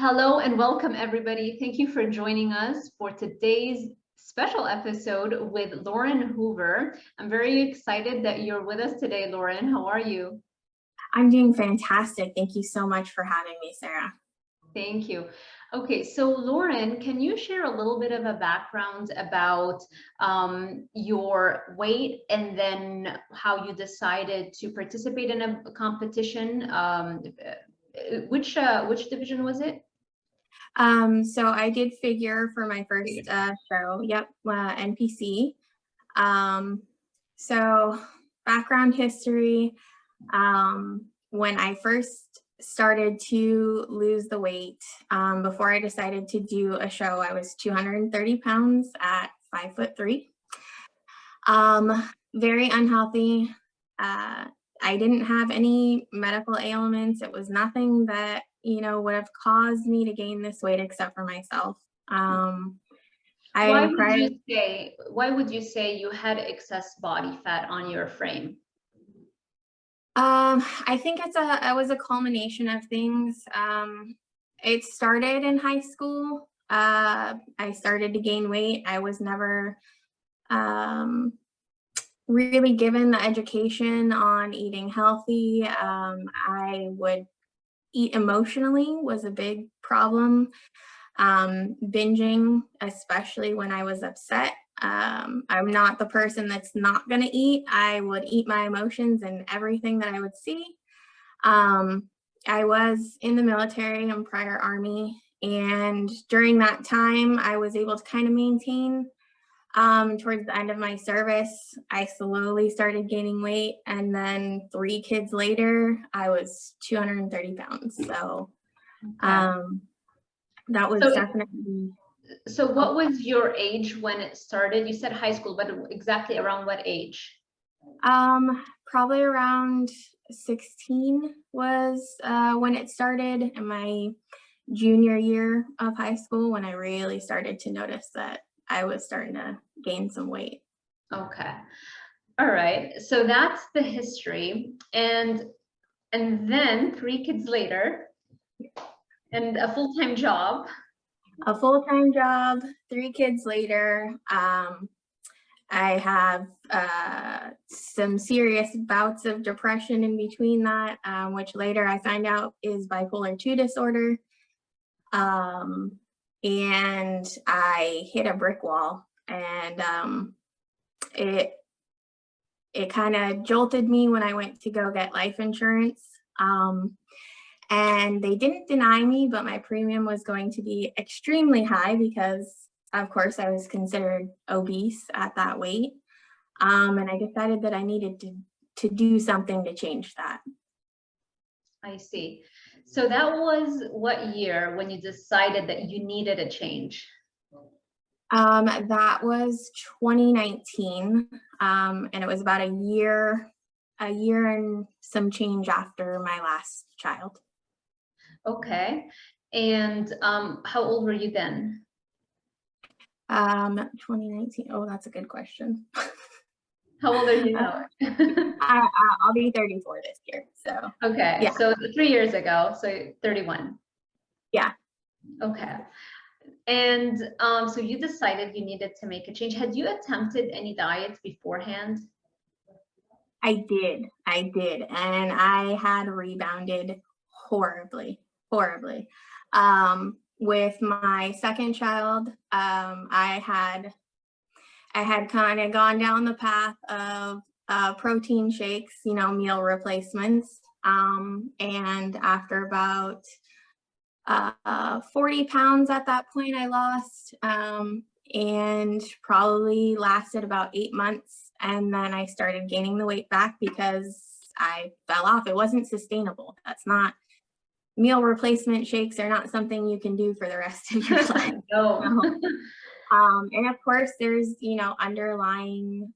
Hello and welcome everybody. Thank you for joining us for today's special episode with Lauren Hoover. I'm very excited that you're with us today, Lauren. How are you? I'm doing fantastic. Thank you so much for having me, Sarah. Thank you. Okay, so Lauren, can you share a little bit of a background about your weight and then how you decided to participate in a competition? Which division was it? So I did figure for my first show. Yep, NPC. So background history. When I first started to lose the weight, before I decided to do a show, I was 230 pounds at 5'3". Very unhealthy. I didn't have any medical ailments. It was nothing that, would have caused me to gain this weight except for myself. Why would you say you had excess body fat on your frame? I think it was a culmination of things. It started in high school. I started to gain weight. I was never really given the education on eating healthy. I would eat emotionally was a big problem. Binging, especially when I was upset. I'm not the person that's not going to eat. I would eat my emotions and everything that I would see. I was in the military and prior Army, and during that time, I was able to kind of maintain. Towards the end of my service, I slowly started gaining weight, and then 3 kids later, I was 230 pounds. So that was definitely. So what was your age when it started? You said high school, but exactly around what age? Probably around 16 was when it started, in my junior year of high school, when I really started to notice that I was starting to gain some weight. Okay. All right. So that's the history. And then 3 kids later and a full-time job. A full-time job, 3 kids later. I have some serious bouts of depression in between that, which later I find out is bipolar 2 disorder. And I hit a brick wall, and it kind of jolted me when I went to go get life insurance. And they didn't deny me, but my premium was going to be extremely high because, of course, I was considered obese at that weight. And I decided that I needed to do something to change that. I see. So that was what year when you decided that you needed a change? That was 2019. And it was about a year and some change after my last child. Okay. And how old were you then? 2019. Oh, that's a good question. How old are you now? I'll be 34 this year. So okay, yeah. So 3 years ago, so 31. Yeah. Okay. And so you decided you needed to make a change. Had you attempted any diets beforehand? I did, and I had rebounded horribly. With my second child, I had kind of gone down the path of protein shakes, meal replacements. And after about 40 pounds at that point, I lost, and probably lasted about 8 months. And then I started gaining the weight back because I fell off. It wasn't sustainable. That's not, meal replacement shakes are not something you can do for the rest of your life. No. And of course, there's, underlying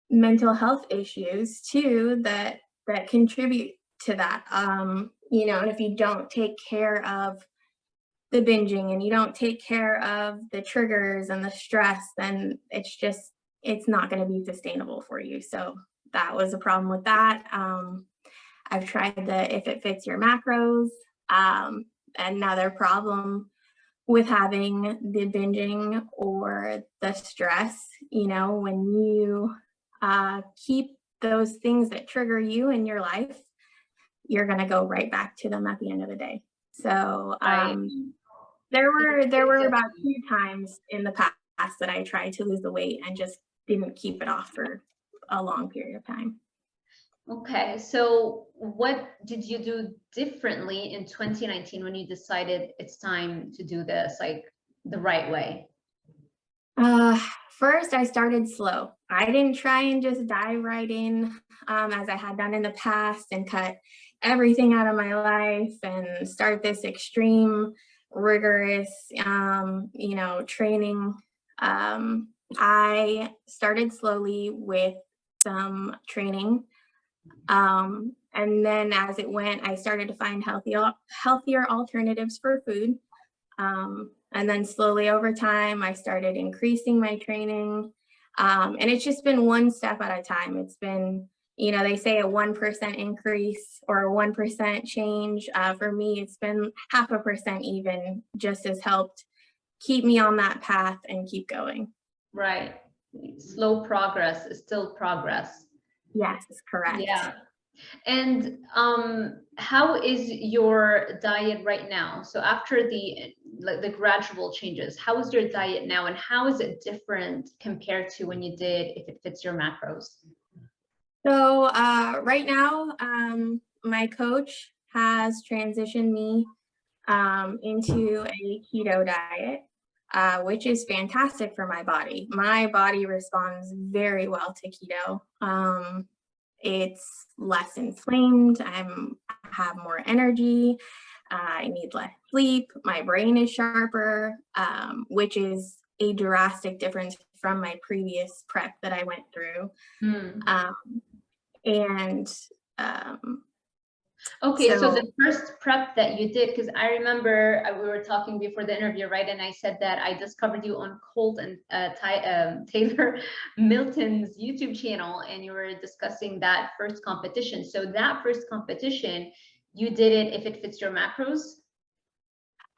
mental health issues too that contribute to that. And if you don't take care of the binging and you don't take care of the triggers and the stress, then it's not going to be sustainable for you. So that was a problem with that. I've tried the If It Fits Your Macros. Another problem with having the binging or the stress, when you keep those things that trigger you in your life, you're going to go right back to them at the end of the day. So there were about 2 times in the past that I tried to lose the weight and just didn't keep it off for a long period of time. Okay, so what did you do differently in 2019 when you decided it's time to do this, like the right way? First, I started slow. I didn't try and just dive right in as I had done in the past and cut everything out of my life and start this extreme, rigorous, training. I started slowly with some training. And then as it went, I started to find healthier alternatives for food. And then slowly over time, I started increasing my training. And it's just been one step at a time. It's been, they say a 1% increase or a 1% change. For me, it's been 0.5% even, just has helped keep me on that path and keep going. Right. Slow progress is still progress. Yes, correct. Yeah. And how is your diet right now? So after the gradual changes, how is your diet now, and how is it different compared to when you did If It Fits Your Macros? So right now, my coach has transitioned me into a keto diet, which is fantastic for my body. My body responds very well to keto. It's less inflamed. I have more energy. I need less sleep. My brain is sharper, which is a drastic difference from my previous prep that I went through. Okay, so the first prep that you did, because I remember we were talking before the interview, right? And I said that I discovered you on Colt and Taylor Milton's YouTube channel, and you were discussing that first competition. So that first competition, you did it If It Fits Your Macros?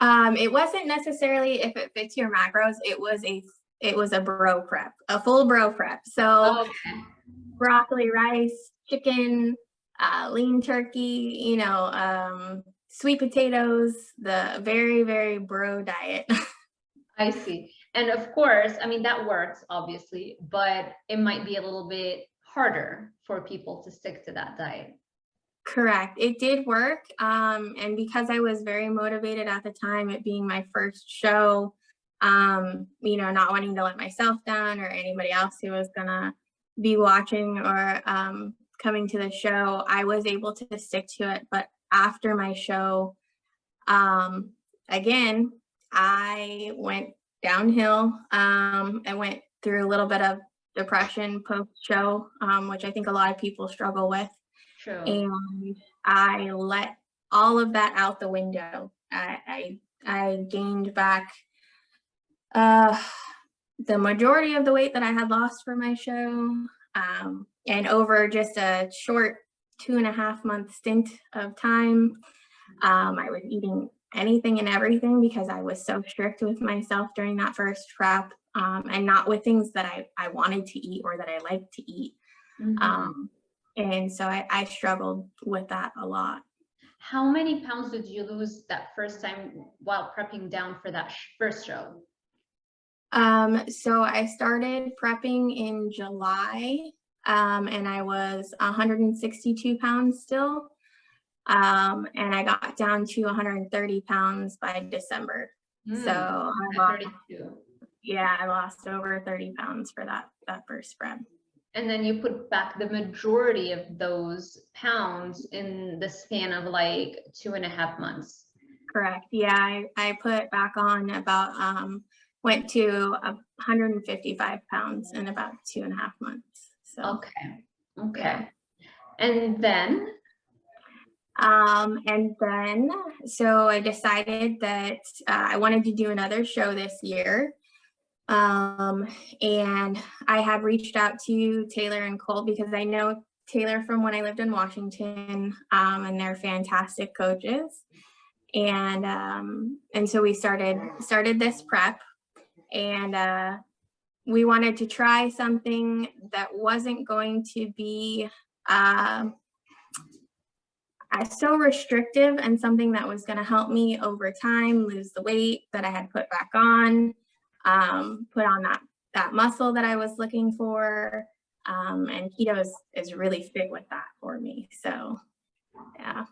It wasn't necessarily If It Fits Your Macros. It was a bro prep, a full bro prep. So broccoli, rice, chicken, lean turkey, sweet potatoes, the very, very bro diet. I see. And of course, I mean, that works obviously, but it might be a little bit harder for people to stick to that diet. Correct. It did work. And because I was very motivated at the time, it being my first show, not wanting to let myself down or anybody else who was gonna be watching or coming to the show, I was able to stick to it. But after my show, again, I went downhill. I went through a little bit of depression post-show, which I think a lot of people struggle with. True. And I let all of that out the window. I gained back the majority of the weight that I had lost for my show. And over just a short 2.5 month stint of time, I was eating anything and everything because I was so strict with myself during that first prep, and not with things that I wanted to eat or that I liked to eat. And so I struggled with that a lot. How many pounds did you lose that first time while prepping down for that first show? So I started prepping in July, and I was 162 pounds still. And I got down to 130 pounds by December. So I lost over 30 pounds for that first prep. And then you put back the majority of those pounds in the span of like 2.5 months. Correct. Yeah, I put back on about went to 155 pounds in about 2.5 months. So okay. Yeah. And then so I decided that I wanted to do another show this year. And I had reached out to Taylor and Colt because I know Taylor from when I lived in Washington, and they're fantastic coaches. And so we started this prep, and we wanted to try something that wasn't going to be so restrictive, and something that was going to help me over time lose the weight that I had put back on, put on that muscle that I was looking for. And keto is really fit with that for me. So, yeah.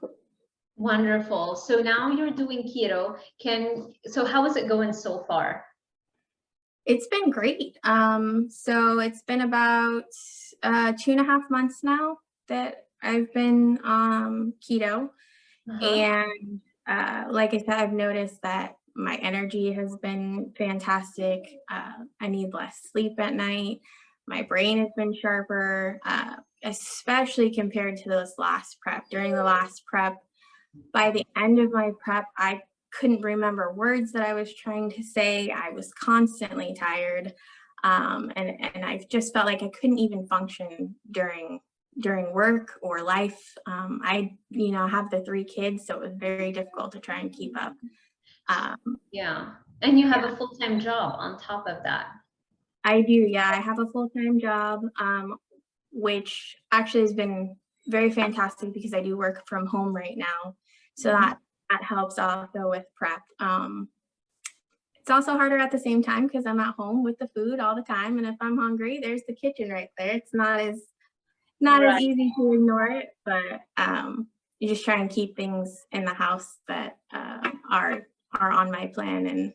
Wonderful. So now you're doing keto. So how is it going so far? It's been great. So it's been about 2.5 months now that I've been keto. And like I said, I've noticed that my energy has been fantastic. I need less sleep at night. My brain has been sharper, especially compared to this last prep. During the last prep, by the end of my prep, I couldn't remember words that I was trying to say. I was constantly tired. And I just felt like I couldn't even function during work or life. I have the 3 kids, so it was very difficult to try and keep up. Yeah. And you have a full-time job on top of that. I do. Yeah. I have a full-time job, which actually has been very fantastic because I do work from home right now. So that helps also with prep. It's also harder at the same time because I'm at home with the food all the time. And if I'm hungry, there's the kitchen right there. It's not as easy to ignore it, but you just try and keep things in the house that are on my plan and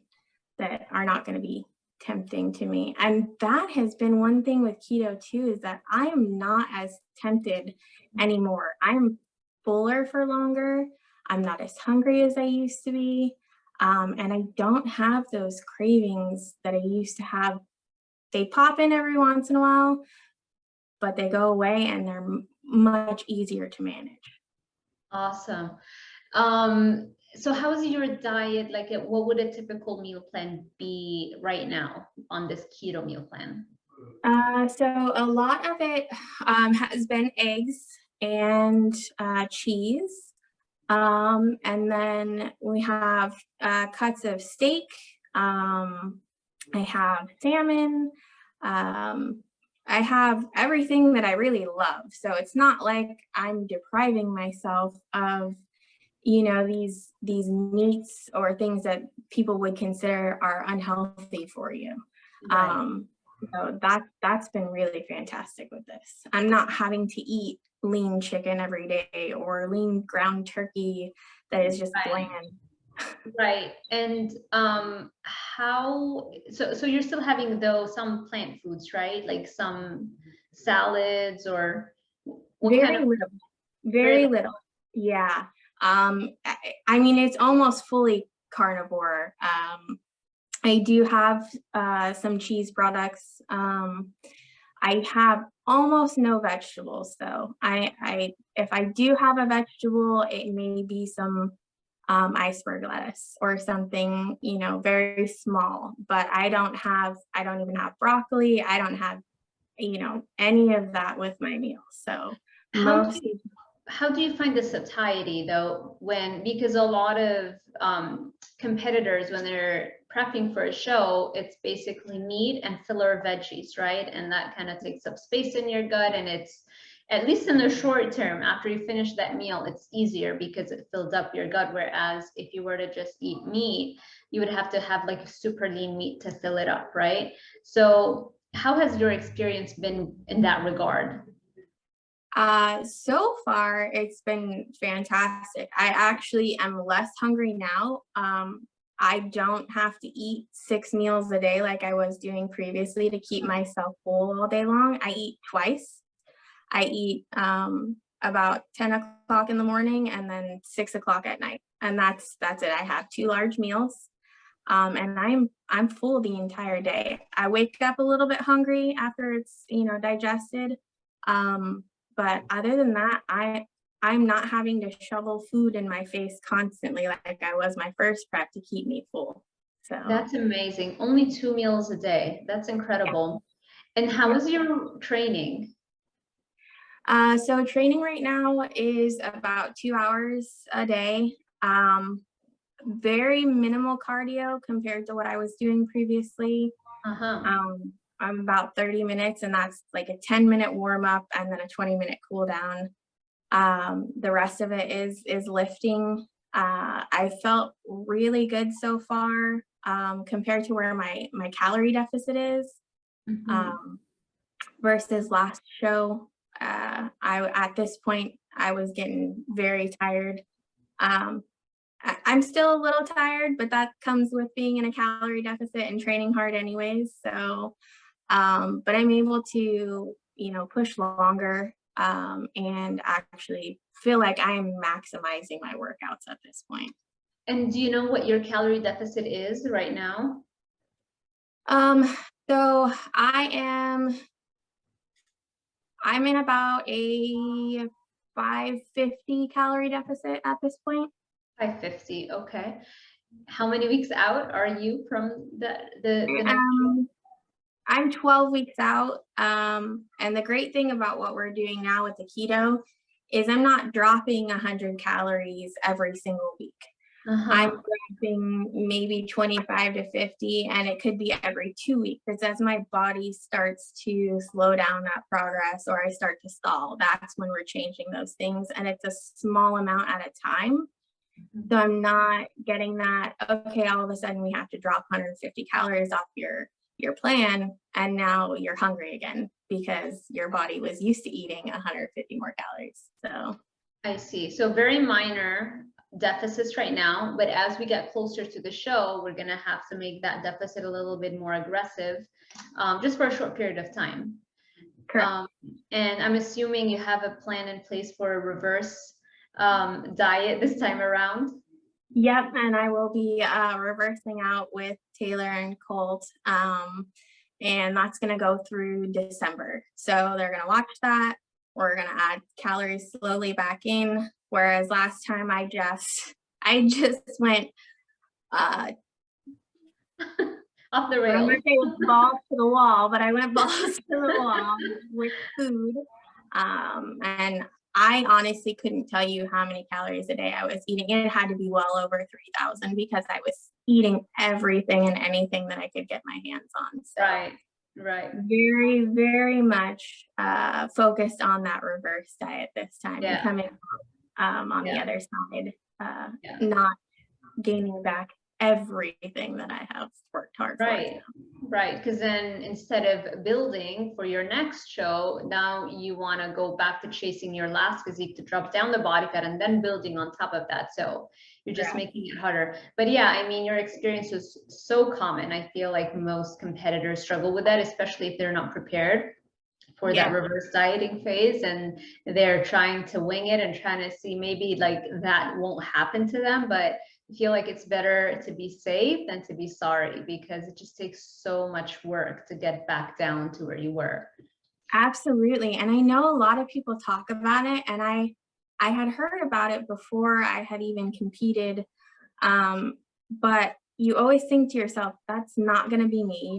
that are not going to be tempting to me. And that has been one thing with keto too, is that I am not as tempted anymore. I'm fuller for longer. I'm not as hungry as I used to be. And I don't have those cravings that I used to have. They pop in every once in a while, but they go away and they're much easier to manage. Awesome. So how is your diet? Like, what would a typical meal plan be right now on this keto meal plan? So a lot of it has been eggs and cheese. And then we have cuts of steak. I have salmon. I have everything that I really love. So it's not like I'm depriving myself of, these meats or things that people would consider are unhealthy for you. Right. So that's been really fantastic with this. I'm not having to eat lean chicken every day or lean ground turkey that is just bland. Right. And so you're still having some plant foods, right? Like some salads or what Very kind of little. Very little. Yeah. I mean, it's almost fully carnivore. I do have some cheese products. I have almost no vegetables though. If I do have a vegetable, it may be some iceberg lettuce or something, very small, but I don't even have broccoli. I don't have, any of that with my meals. So how do you find the satiety though, because a lot of competitors, when they're prepping for a show, it's basically meat and filler veggies, right? And that kind of takes up space in your gut, and it's, at least in the short term, after you finish that meal, it's easier because it fills up your gut. Whereas if you were to just eat meat, you would have to have like super lean meat to fill it up, right? So how has your experience been in that regard? So far, it's been fantastic. I actually am less hungry now. I don't have to eat 6 meals a day like I was doing previously to keep myself full all day long. I eat twice. I eat about 10 o'clock in the morning and then 6 o'clock at night. And that's it. I have 2 large meals. And I'm full the entire day. I wake up a little bit hungry after it's, digested. But other than that, I'm not having to shovel food in my face constantly like I was my first prep to keep me full. So that's amazing. Only 2 meals a day. That's incredible. And how is your training? So training right now is about 2 hours a day. Very minimal cardio compared to what I was doing previously. Uh-huh. I'm about 30 minutes, and that's like a 10-minute warm up and then a 20-minute cool down. The rest of it is lifting. I felt really good so far, compared to where my calorie deficit is. Mhm. Um, versus last show, I at this point I was getting very tired. Um, I'm still a little tired, but that comes with being in a calorie deficit and training hard anyways. So, but I'm able to, push longer, and actually feel like I'm maximizing my workouts at this point. And do you know what your calorie deficit is right now? Um, so I'm in about a 550 calorie deficit at this point. 550. Okay. How many weeks out are you from the next show? Um, I'm 12 weeks out. And the great thing about what we're doing now with the keto is I'm not dropping 100 calories every single week. I'm Uh-huh. dropping maybe 25 to 50, and it could be every 2 weeks. Because as my body starts to slow down that progress or I start to stall, that's when we're changing those things. And it's a small amount at a time. So I'm not getting that, okay, all of a sudden we have to drop 150 calories off your plan, and now you're hungry again because your body was used to eating 150 more calories. So I see. So very minor deficits right now, but as we get closer to the show, we're gonna have to make that deficit a little bit more aggressive, just for a short period of time. correct. Um, and I'm assuming you have a plan in place for a reverse diet this time around. Yep, and I will be reversing out with Taylor and Colt, and that's going to go through December. So they're going to watch that. We're going to add calories slowly back in. Whereas last time I just went, Off the I don't want rails. to say it was balls to the wall, but I went balls to the wall with food. And I honestly couldn't tell you how many calories a day I was eating. It had to be well over 3,000 because I was eating everything and anything that I could get my hands on. So Right, right. very, very much focused on that reverse diet this time and Yeah, coming on the yeah, other side, yeah. not gaining back everything that I have worked hard for. Right, right. Because then instead of building for your next show, now you want to go back to chasing your last physique to drop down the body fat and then building on top of that. So you're just Correct. making it harder. But yeah, I mean, your experience was so common. I feel like most competitors struggle with that, especially if they're not prepared for that Yeah. reverse dieting phase and they're trying to wing it and trying to see maybe like that won't happen to them. But I feel like it's better to be safe than to be sorry because it just takes so much work to get back down to where you were. Absolutely. And I know a lot of people talk about it, and I had heard about it before I had even competed. But you always think to yourself, that's not going to be me.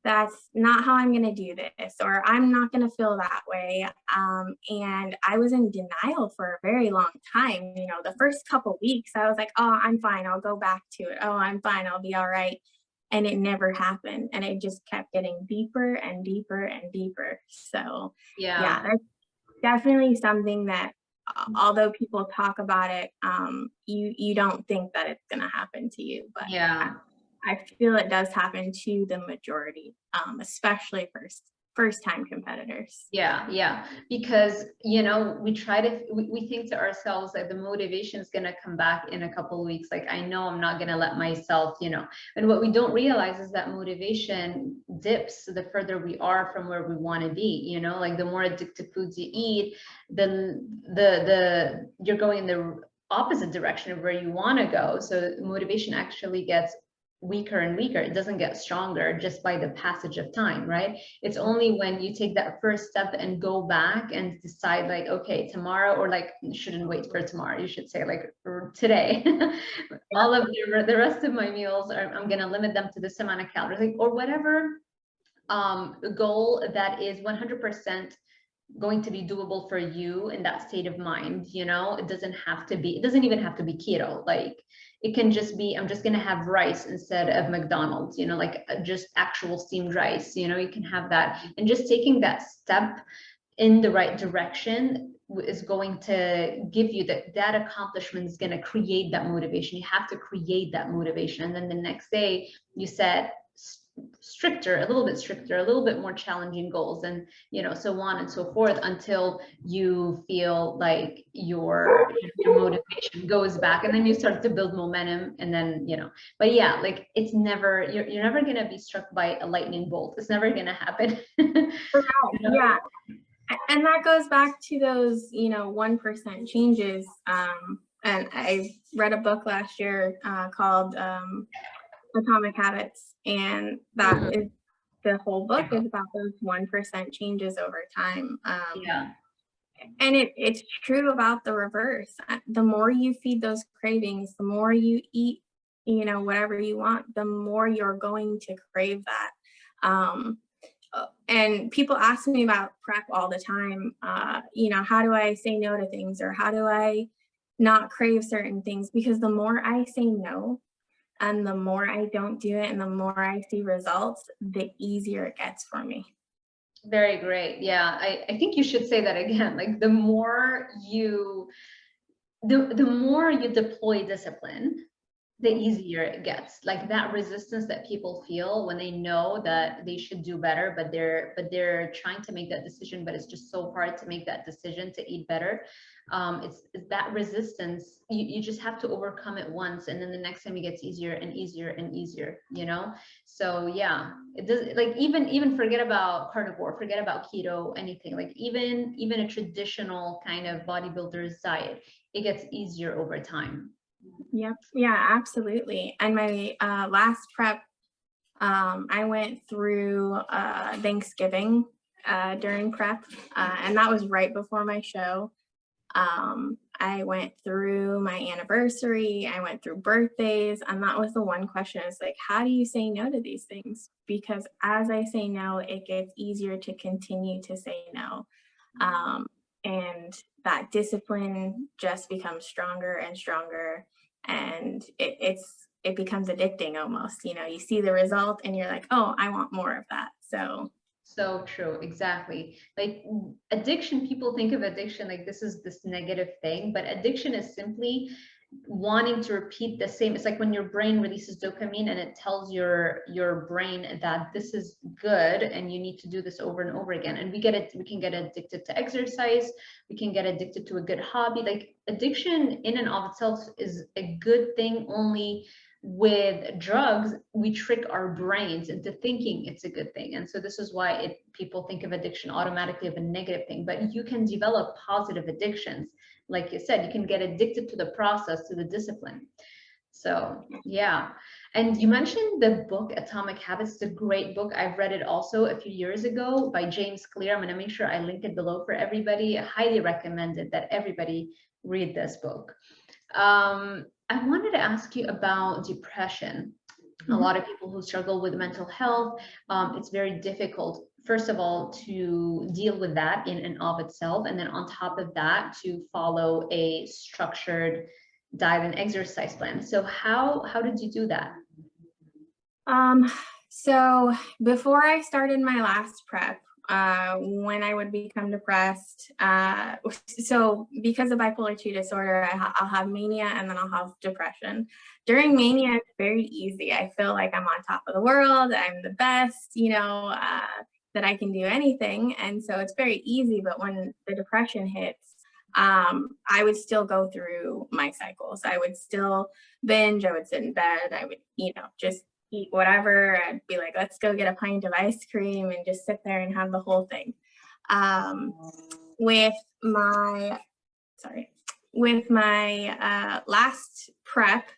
That's not how I'm going to do this, or I'm not going to feel that way. And I was in denial for a very long time. The first couple weeks, I was like, oh, I'm fine. I'll go back to it. Oh, I'm fine. I'll be all right. And it never happened. And it just kept getting deeper and deeper and deeper. So, yeah, Yeah. that's definitely something that, although people talk about it, you don't think that it's going to happen to you. But Yeah. I feel it does happen to the majority, especially first time competitors. Yeah, yeah, because we think to ourselves like the motivation is gonna come back in a couple of weeks. Like I know I'm not gonna let myself, and what we don't realize is that motivation dips the further we are from where we want to be. Like the more addictive foods you eat, then the you're going in the opposite direction of where you want to go. So motivation actually gets weaker and weaker. It doesn't get stronger just by the passage of time, right? It's only when you take that first step and go back and decide like, okay, tomorrow, or like you shouldn't wait for tomorrow. You should say like today, all of the rest of my meals I'm going to limit them to this amount of calories, like, or whatever goal that is 100% going to be doable for you in that state of mind. You know, it doesn't even have to be keto. Like it can just be, I'm just going to have rice instead of McDonald's, you know, like just actual steamed rice, you know, you can have that. And just taking that step in the right direction is going to give you that accomplishment is going to create that motivation. You have to create that motivation. And then the next day you set stricter, a little bit stricter, a little bit more challenging goals, and you know, so on and so forth, until you feel like your motivation goes back, and then you start to build momentum, and then you know. But yeah, like it's never, you're never going to be struck by a lightning bolt. It's never going to happen. Right. Yeah. And that goes back to those, you know, 1% changes. And I read a book last year called Atomic Habits, and that is, the whole book is about those 1% changes over time. Yeah. And it's true about the reverse. The more you feed those cravings, the more you eat, you know, whatever you want, the more you're going to crave that. And people ask me about prep all the time. You know, how do I say no to things, or how do I not crave certain things? Because the more I say no, and the more I don't do it, and the more I see results, the easier it gets for me. Very great. Yeah, I think you should say that again. Like the more you deploy discipline, the easier it gets. Like that resistance that people feel when they know that they should do better, but they're trying to make that decision, but it's just so hard to make that decision to eat better. It's that resistance, you just have to overcome it once, and then the next time it gets easier and easier and easier, you know. So yeah, it does, like even forget about carnivore, forget about keto, anything, like even a traditional kind of bodybuilder's diet, it gets easier over time. Yep. Yeah, absolutely. And my last prep, I went through Thanksgiving during prep, and that was right before my show. I went through my anniversary, I went through birthdays, and that was the one question. It's like, how do you say no to these things? Because as I say no, it gets easier to continue to say no. And that discipline just becomes stronger and stronger. And it becomes addicting almost. You know, you see the result and you're like, oh, I want more of that. So true, exactly. Like addiction, people think of addiction like this is this negative thing, but addiction is simply wanting to repeat the same. It's like when your brain releases dopamine and it tells your brain that this is good and you need to do this over and over again. And we can get addicted to exercise, we can get addicted to a good hobby. Like addiction in and of itself is a good thing. Only with drugs we trick our brains into thinking it's a good thing, and so this is why people think of addiction automatically of a negative thing. But you can develop positive addictions. Like you said, you can get addicted to the process, to the discipline. So yeah. And you mentioned the book Atomic Habits. It's a great book. I've read it also a few years ago by James Clear. I'm going to make sure I link it below for everybody. I highly recommend it, that everybody read this book. I wanted to ask you about depression. A lot of people who struggle with mental health, it's very difficult, first of all, to deal with that in and of itself, and then on top of that, to follow a structured diet and exercise plan. So how did you do that? So before I started my last prep, when I would become depressed, so because of bipolar 2 disorder, I'll have mania and then I'll have depression. During mania, it's very easy. I feel like I'm on top of the world. I'm the best, you know, that I can do anything. And so it's very easy. But when the depression hits, I would still go through my cycles. I would still binge. I would sit in bed. I would, you know, just eat whatever. I'd be like, let's go get a pint of ice cream and just sit there and have the whole thing. With my last prep,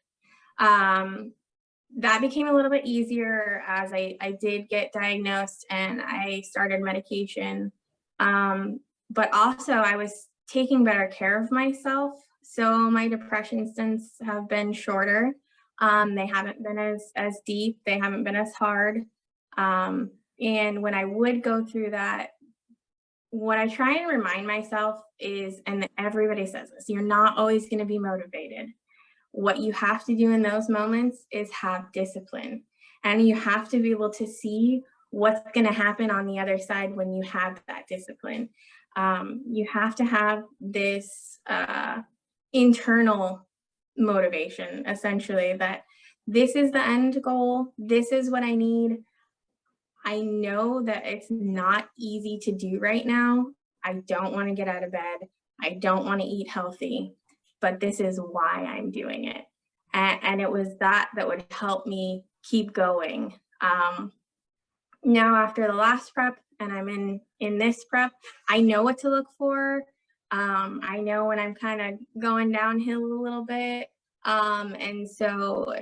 that became a little bit easier as I did get diagnosed and I started medication. But also I was taking better care of myself. So my depression stints have been shorter. They haven't been as deep. They haven't been as hard. And when I would go through that, what I try and remind myself is, and everybody says this, you're not always going to be motivated. What you have to do in those moments is have discipline. And you have to be able to see what's going to happen on the other side when you have that discipline. You have to have this internal motivation, essentially, that this is the end goal. This is what I need. I know that it's not easy to do right now. I don't want to get out of bed. I don't want to eat healthy, but this is why I'm doing it. And it was that would help me keep going. Now after the last prep and I'm in this prep, I know what to look for. I know when I'm kind of going downhill a little bit. And so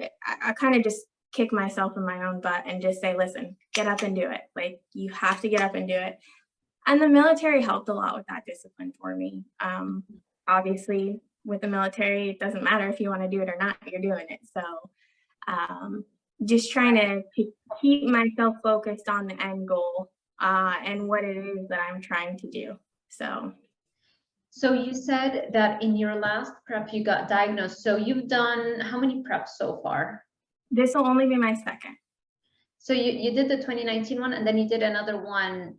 I kind of just kick myself in my own butt and just say, listen, get up and do it. Like, you have to get up and do it. And the military helped a lot with that discipline for me. Obviously, with the military, it doesn't matter if you want to do it or not, you're doing it. So just trying to keep myself focused on the end goal and what it is that I'm trying to do. So you said that in your last prep, you got diagnosed. So you've done how many preps so far? This will only be my second. So you did the 2019 one, and then you did another one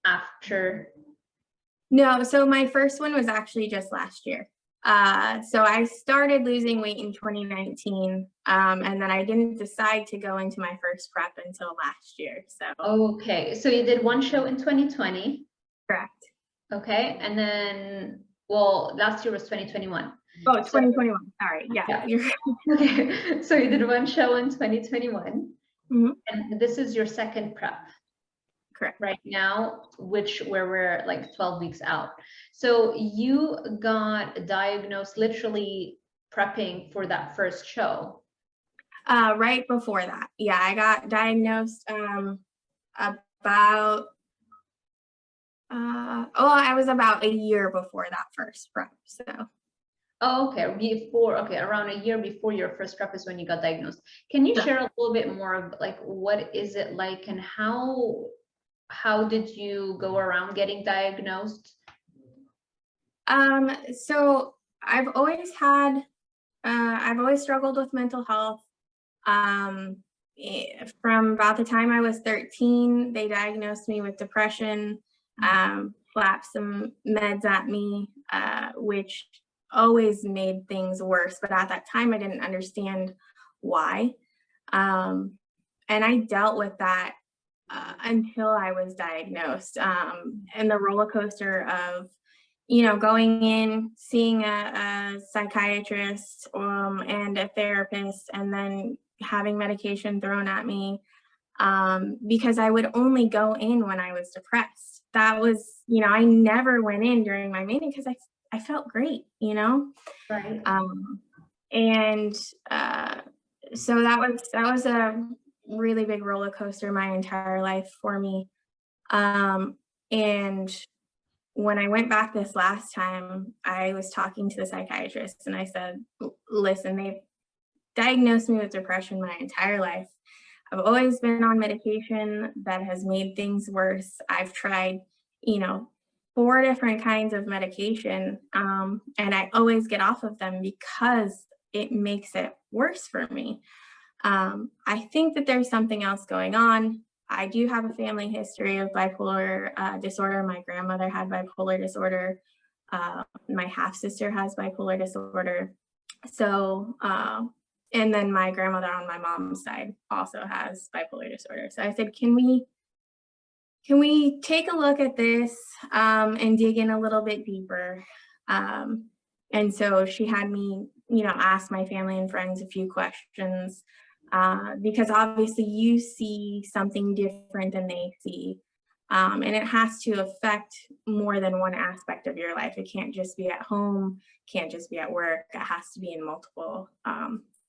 after? No, so my first one was actually just last year. So I started losing weight in 2019, and then I didn't decide to go into my first prep until last year. So okay, so you did one show in 2020. Correct. Okay, and then, well, last year was 2021. Oh, 2021. Sorry. Yeah. Okay, so you did one show in 2021, and this is your second prep. Correct. Right now, where we're like 12 weeks out. So you got diagnosed literally prepping for that first show. Right before that. Yeah, I got diagnosed about I was about a year before that first prep. So oh, okay, around a year before your first prep is when you got diagnosed. Can you share a little bit more of like what is it like, and how did you go around getting diagnosed? So I've always struggled with mental health. From about the time I was 13, they diagnosed me with depression, slapped some meds at me, which always made things worse. But at that time, I didn't understand why. And I dealt with that until I was diagnosed. And the roller coaster of, going in, seeing a psychiatrist and a therapist, and then having medication thrown at me because I would only go in when I was depressed. That was, I never went in during my meeting because I felt great, Right. And so that was a really big roller coaster my entire life for me. And when I went back this last time, I was talking to the psychiatrist and I said, listen, they've diagnosed me with depression my entire life. I've always been on medication that has made things worse. I've tried, 4 different kinds of medication, and I always get off of them because it makes it worse for me. I think that there's something else going on. I do have a family history of bipolar disorder. My grandmother had bipolar disorder. My half-sister has bipolar disorder. So, and then my grandmother on my mom's side also has bipolar disorder. So I said, can we take a look at this and dig in a little bit deeper? And so she had me, ask my family and friends a few questions because obviously you see something different than they see. And it has to affect more than one aspect of your life. It can't just be at home, can't just be at work. It has to be in multiple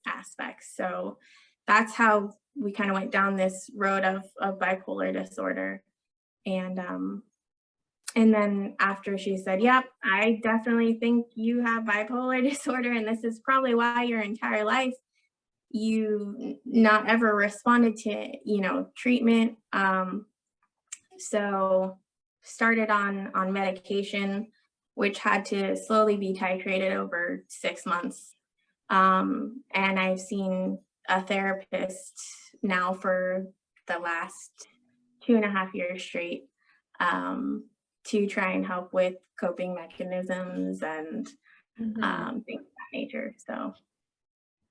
aspects. So that's how we kind of went down this road of bipolar disorder. And then after she said, yep, I definitely think you have bipolar disorder, and this is probably why your entire life you not ever responded to, treatment. So started on medication, which had to slowly be titrated over 6 months. And I've seen a therapist now for the last 2.5 years straight, to try and help with coping mechanisms and things of that nature. So,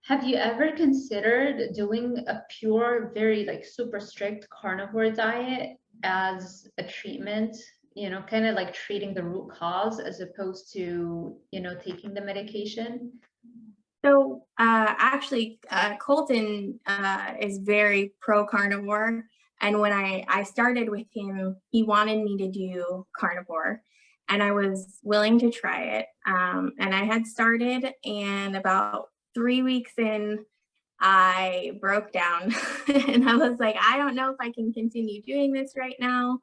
have you ever considered doing a pure, very like super strict carnivore diet as a treatment? You know, kind of like treating the root cause as opposed to, you know, taking the medication? actually, Colton is very pro carnivore. And when I started with him, he wanted me to do carnivore, and I was willing to try it. And I had started, and about 3 weeks in, I broke down and I was like, I don't know if I can continue doing this right now.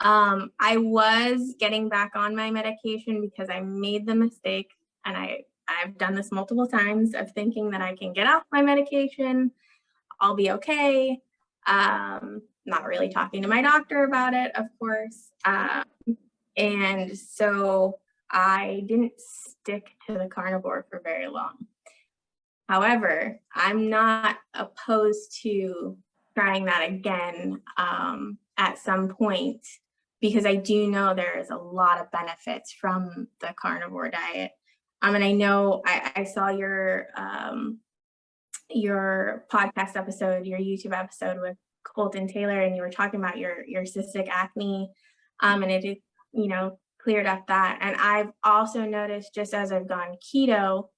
I was getting back on my medication because I made the mistake, and I've done this multiple times, of thinking that I can get off my medication, I'll be okay. Not really talking to my doctor about it, of course. And so I didn't stick to the carnivore for very long. However, I'm not opposed to trying that again at some point, because I do know there is a lot of benefits from the carnivore diet. And I know I saw your podcast episode, your YouTube episode with Colton Taylor, and you were talking about your cystic acne, and it cleared up that. And I've also noticed, just as I've gone keto,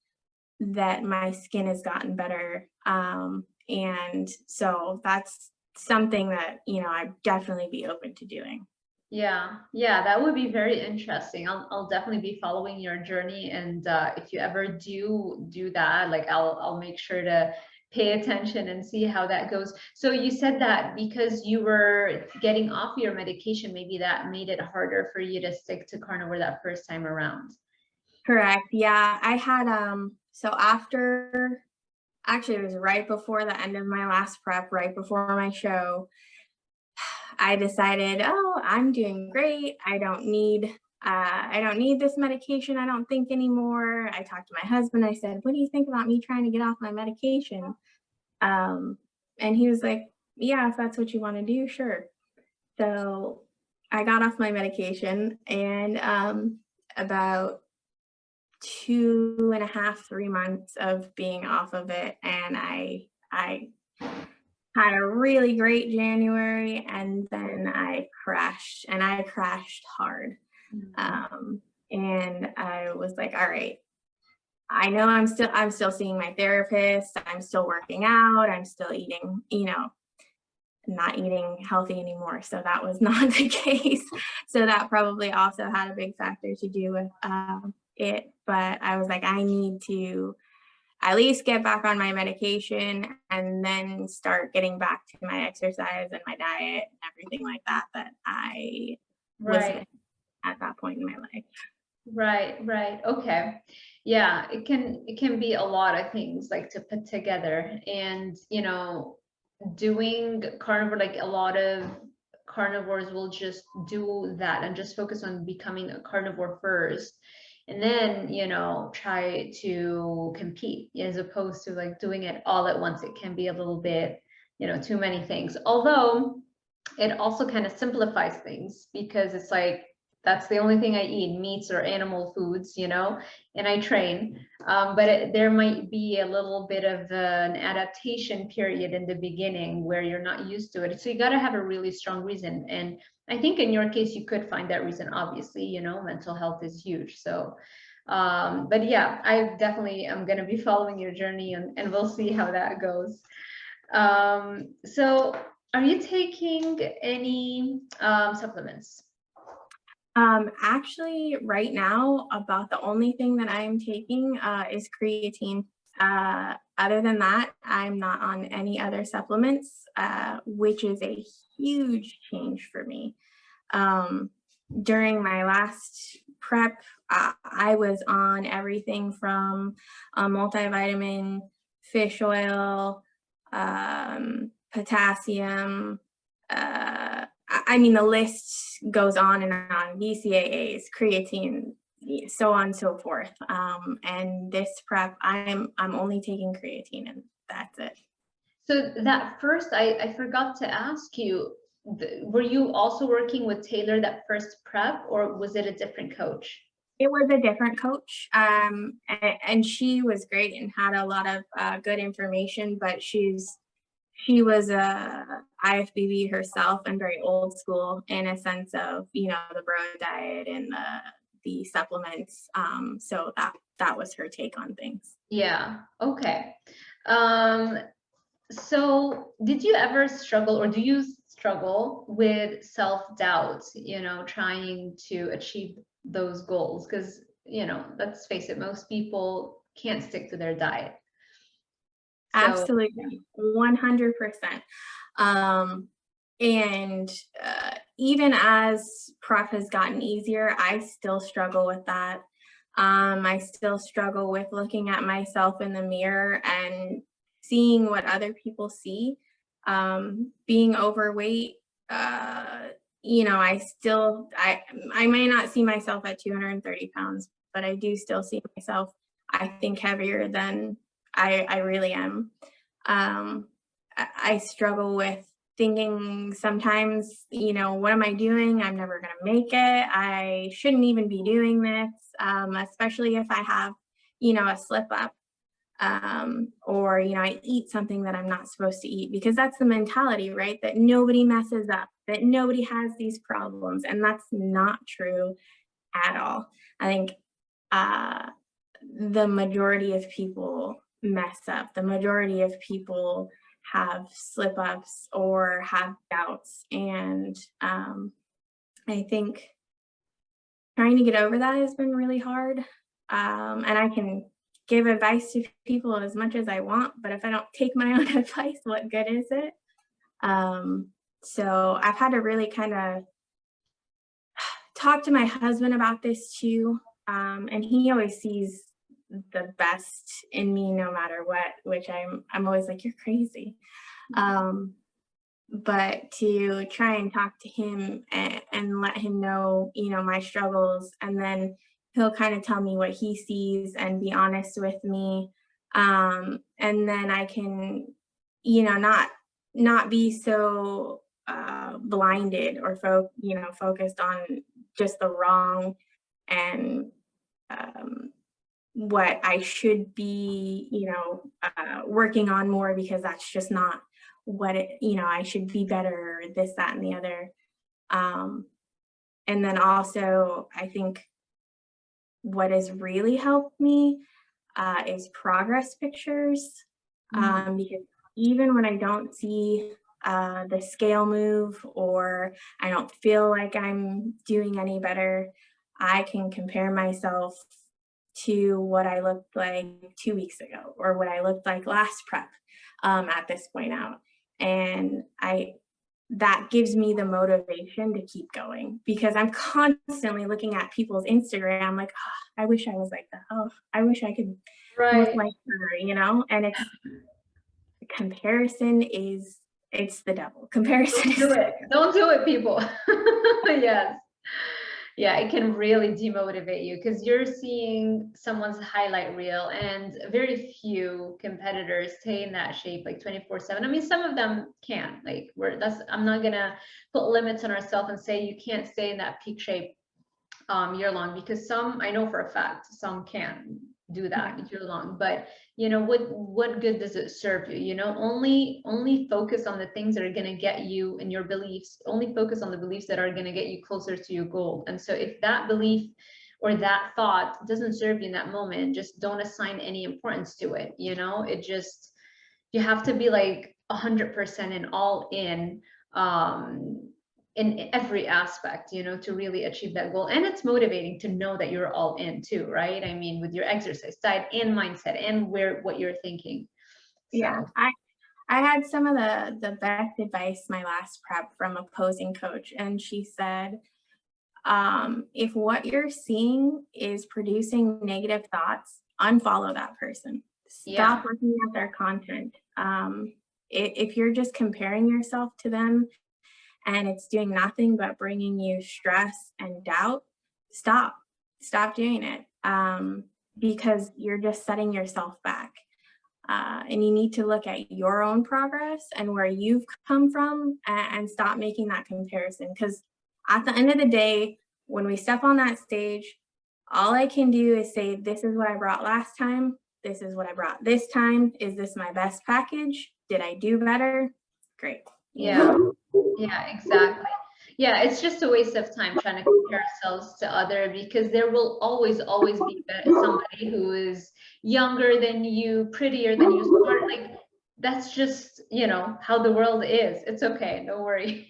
that my skin has gotten better, and so that's something that I'd definitely be open to doing. Yeah, that would be very interesting. I'll definitely be following your journey, and if you ever do that, like I'll make sure to pay attention and see how that goes. So you said that because you were getting off your medication, maybe that made it harder for you to stick to carnivore that first time around. Correct. Yeah, I had so after, actually it was right before the end of my last prep, right before my show, I decided, oh, I'm doing great. I don't need this medication, I don't think, anymore. I talked to my husband. I said, what do you think about me trying to get off my medication? And he was like, yeah, if that's what you want to do, sure. So I got off my medication, and about 2.5, 3 months of being off of it, and I had a really great January, and then I crashed hard. And I was like, all right, I know I'm still seeing my therapist, I'm still working out, I'm still eating, not eating healthy anymore. So that was not the case. So that probably also had a big factor to do with it. But I was like, I need to at least get back on my medication, and then start getting back to my exercise and my diet and everything like that I was at that point in my life. Right. Okay. Yeah, it can be a lot of things like to put together, and doing carnivore, like a lot of carnivores will just do that and just focus on becoming a carnivore first, and then try to compete, as opposed to like doing it all at once. It can be a little bit too many things, although it also kind of simplifies things, because it's like, that's the only thing I eat, meats or animal foods, and I train. But there might be a little bit of an adaptation period in the beginning where you're not used to it. So you got to have a really strong reason. And I think in your case, you could find that reason. Obviously, mental health is huge. So, but yeah, I definitely am going to be following your journey, and we'll see how that goes. So are you taking any supplements? Actually, right now, about the only thing that I am taking is creatine. Other than that, I'm not on any other supplements, which is a huge change for me. During my last prep, I was on everything from a multivitamin, fish oil, potassium. I mean, the list goes on and on, BCAAs, creatine, so on and so forth. And this prep, I'm only taking creatine and that's it. So that first, I forgot to ask you, were you also working with Taylor that first prep, or was it a different coach? It was a different coach, and she was great and had a lot of good information, but she was a IFBB herself and very old school in a sense of, you know, the bro diet and the supplements. So that was her take on things. Yeah. Okay. So did you ever struggle, or do you struggle with self-doubt, you know, trying to achieve those goals? Because, you know, let's face it, most people can't stick to their diet. So, Absolutely, 100%. And even as prep has gotten easier, I still struggle with that. I still struggle with looking at myself in the mirror and seeing what other people see. Being overweight, you know, I may not see myself at 230 pounds, but I do still see myself, I think, heavier than I really am. I struggle with thinking sometimes, you know, what am I doing? I'm never going to make it. I shouldn't even be doing this, especially if I have, you know, a slip up, or, you know, I eat something that I'm not supposed to eat, because that's the mentality, right? That nobody messes up, that nobody has these problems. And that's not true at all. I think the majority of people mess up. The majority of people have slip ups or have doubts. And I think trying to get over that has been really hard. And I can give advice to people as much as I want, but if I don't take my own advice, what good is it? So I've had to really kind of talk to my husband about this too. And he always sees the best in me no matter what, which I'm always like, you're crazy. But to try and talk to him and let him know, you know, my struggles, and then he'll kind of tell me what he sees and be honest with me. And then I can, you know, not be so blinded or focused on just the wrong and what I should be, you know, working on more, because that's just not what it, you know, I should be better, this, that, and the other. And then also, I think what has really helped me is progress pictures, because even when I don't see the scale move, or I don't feel like I'm doing any better, I can compare myself to what I looked like 2 weeks ago, or what I looked like last prep at this point out. And that gives me the motivation to keep going, because I'm constantly looking at people's Instagram like, oh, I wish I was like that. Oh, I wish I could look like her, you know? And it's comparison it's the devil. Comparison Don't do it, people. Yes. Yeah, it can really demotivate you, because you're seeing someone's highlight reel, and very few competitors stay in that shape like 24/7. I mean, some of them can, like, I'm not gonna put limits on ourselves and say you can't stay in that peak shape year long, because some, I know for a fact, some can do that year long. But you know, what good does it serve you? You know, only focus on the things that are going to get you, and your beliefs, only focus on the beliefs that are going to get you closer to your goal. And so if that belief or that thought doesn't serve you in that moment, just don't assign any importance to it. You know, it just, you have to be like 100% and all in every aspect, you know, to really achieve that goal. And it's motivating to know that you're all in too, right? I mean, with your exercise diet and mindset and what you're thinking. So. Yeah, I had some of the best advice my last prep from a posing coach, and she said, if what you're seeing is producing negative thoughts, unfollow that person. Stop looking at their content. If you're just comparing yourself to them and it's doing nothing but bringing you stress and doubt, stop doing it, because you're just setting yourself back. And you need to look at your own progress and where you've come from, and stop making that comparison. Because at the end of the day, when we step on that stage, all I can do is say, this is what I brought last time. This is what I brought this time. Is this my best package? Did I do better? Great. Yeah. Yeah, exactly. Yeah, it's just a waste of time trying to compare ourselves to other, because there will always be somebody who is younger than you, prettier than you, smart. Like, that's just, you know, how the world is. It's okay, don't worry.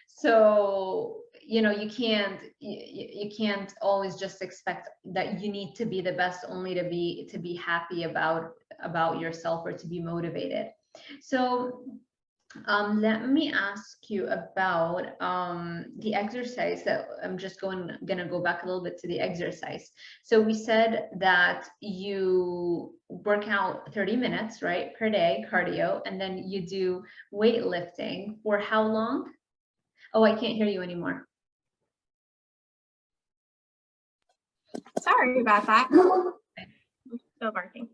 So, you know, you can't always just expect that you need to be the best only to be happy about yourself or to be motivated. So let me ask you about the exercise. That I'm just gonna go back a little bit to the exercise. So we said that you work out 30 minutes, right, per day, cardio, and then you do weightlifting for how long? Oh, I can't hear you anymore. Sorry about that. Still barking.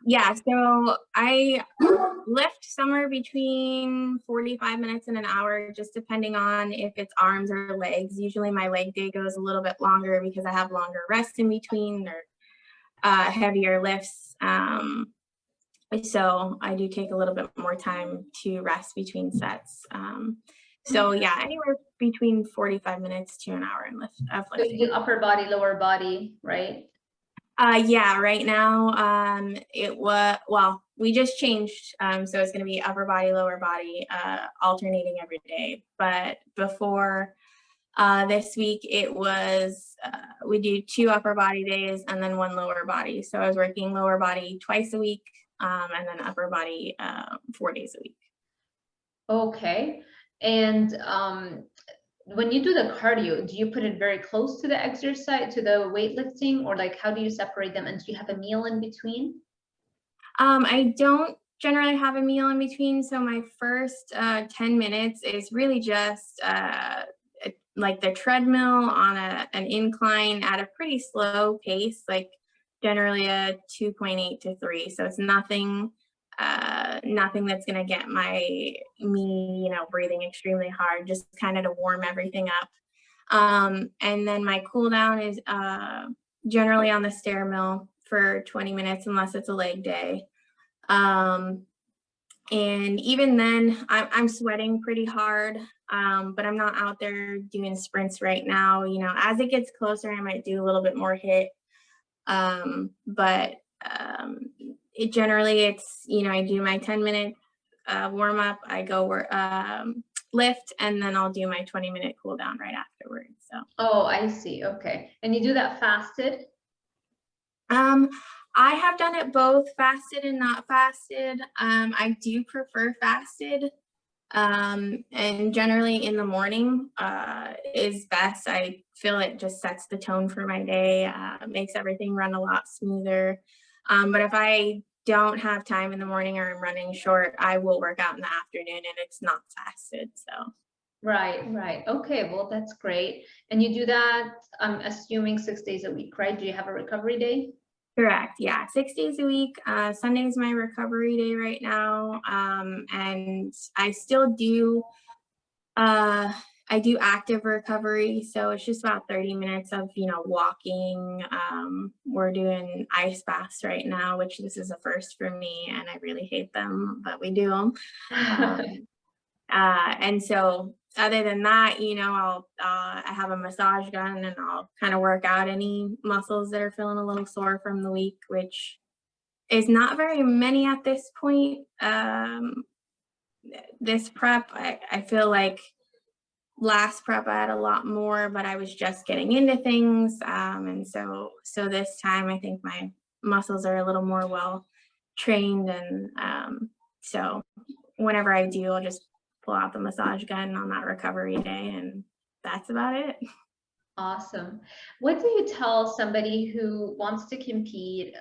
Yeah, so I lift somewhere between 45 minutes and an hour, just depending on if it's arms or legs. Usually my leg day goes a little bit longer because I have longer rests in between, or heavier lifts. So I do take a little bit more time to rest between sets. So yeah, anywhere between 45 minutes to an hour of So you lifting. do upper body, lower body, right? Yeah, right now, we just changed, so it's gonna be upper body, lower body, alternating every day. But before this week, it was, we do 2 upper body days and then 1 lower body. So I was working lower body twice a week, and then upper body 4 days a week. Okay. And when you do the cardio, do you put it very close to the exercise, to the weightlifting, or like how do you separate them? And do you have a meal in between? I don't generally have a meal in between. So my first 10 minutes is really just like the treadmill on an incline at a pretty slow pace, like generally a 2.8 to 3. So it's nothing that's going to get me, you know, breathing extremely hard, just kind of to warm everything up. And then my cool down is generally on the stair mill for 20 minutes, unless it's a leg day. And even then, I'm sweating pretty hard, but I'm not out there doing sprints right now. You know, as it gets closer, I might do a little bit more hit. But it generally, it's, you know, I do my 10-minute warm up, I go lift, and then I'll do my 20-minute cool down right afterwards. So. Oh, I see. Okay. And you do that fasted? I have done it both fasted and not fasted. I do prefer fasted. And generally in the morning is best. I feel it just sets the tone for my day, makes everything run a lot smoother. But if I don't have time in the morning or I'm running short, I will work out in the afternoon, and it's not fasted. So. Right. Okay, well, that's great. And you do that, I'm assuming 6 days a week, right? Do you have a recovery day? Correct. Yeah, 6 days a week. Sunday is my recovery day right now, and I still do. I do active recovery, so it's just about 30 minutes of, you know, walking. We're doing ice baths right now, which this is a first for me, and I really hate them, but we do them. And so other than that, you know, I have a massage gun, and I'll kind of work out any muscles that are feeling a little sore from the week, which is not very many at this point. This prep, I feel like last prep I had a lot more, but I was just getting into things. And so this time I think my muscles are a little more well trained. And so whenever I do, I'll just pull out the massage gun on that recovery day, and that's about it. Awesome. What do you tell somebody who wants to compete,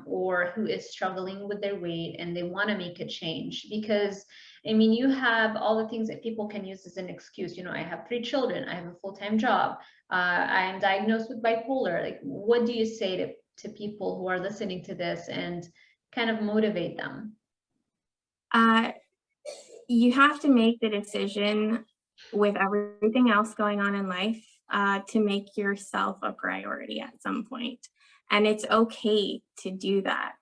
or who is struggling with their weight and they want to make a change? Because I mean, you have all the things that people can use as an excuse. You know, I have 3 children, I have a full-time job, I am diagnosed with bipolar. Like, what do you say to people who are listening to this and kind of motivate them? Uh, you have to make the decision with everything else going on in life to make yourself a priority at some point. And it's okay to do that.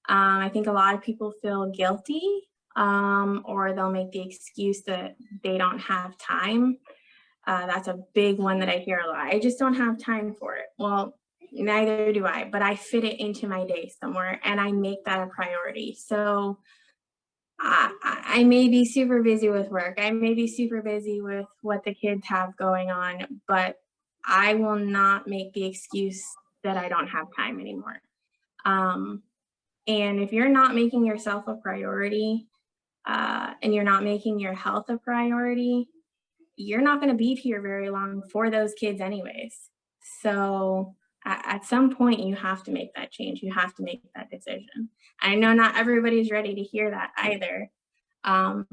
I think a lot of people feel guilty, or they'll make the excuse that they don't have time. That's a big one that I hear a lot. I just don't have time for it. Well, neither do I, but I fit it into my day somewhere and I make that a priority. So I may be super busy with work. I may be super busy with what the kids have going on, but I will not make the excuse that I don't have time anymore. Um, and if you're not making yourself a priority, and you're not making your health a priority, you're not going to be here very long for those kids anyways. So at some point you have to make that change. You have to make that decision. I know not everybody's ready to hear that either, um,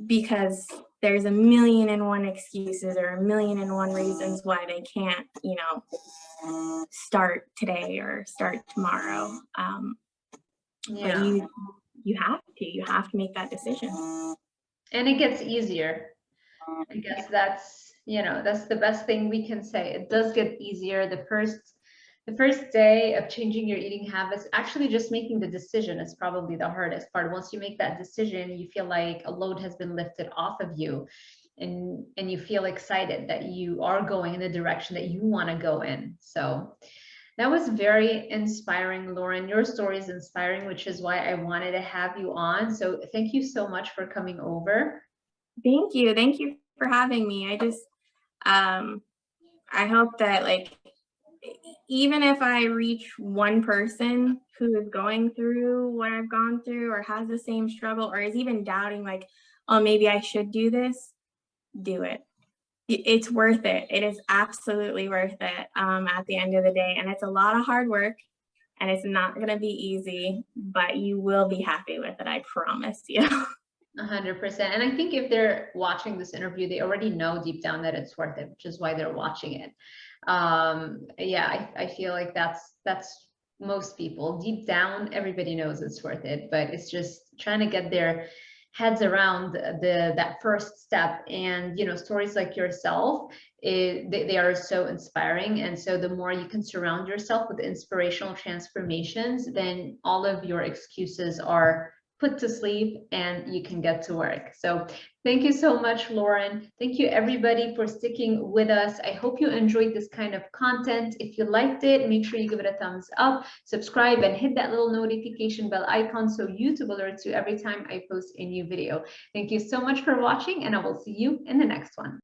because there's a million and one excuses or a million and one reasons why they can't, start today or start tomorrow. But Yeah. you have to make that decision. And it gets easier. I guess that's, that's the best thing we can say. It does get easier. The first day of changing your eating habits, actually just making the decision is probably the hardest part. Once you make that decision, you feel like a load has been lifted off of you, and you feel excited that you are going in the direction that you want to go in. So that was very inspiring, Lauren. Your story is inspiring, which is why I wanted to have you on. So thank you so much for coming over. Thank you. Thank you for having me. Um, I hope that even if I reach one person who is going through what I've gone through or has the same struggle or is even doubting oh, maybe I should do this, do it. It's worth it. It is absolutely worth it at the end of the day. And it's a lot of hard work and it's not going to be easy, but you will be happy with it. I promise you. 100%. And I think if they're watching this interview, they already know deep down that it's worth it, which is why they're watching it. Yeah, I feel like that's most people. Deep down, everybody knows it's worth it, but it's just trying to get their heads around that first step. And stories like yourself, they are so inspiring. And so the more you can surround yourself with inspirational transformations, then all of your excuses are put to sleep and you can get to work. So thank you so much, Lauren. Thank you everybody for sticking with us. I hope you enjoyed this kind of content. If you liked it, make sure you give it a thumbs up, subscribe, and hit that little notification bell icon so YouTube alerts you every time I post a new video. Thank you so much for watching, and I will see you in the next one.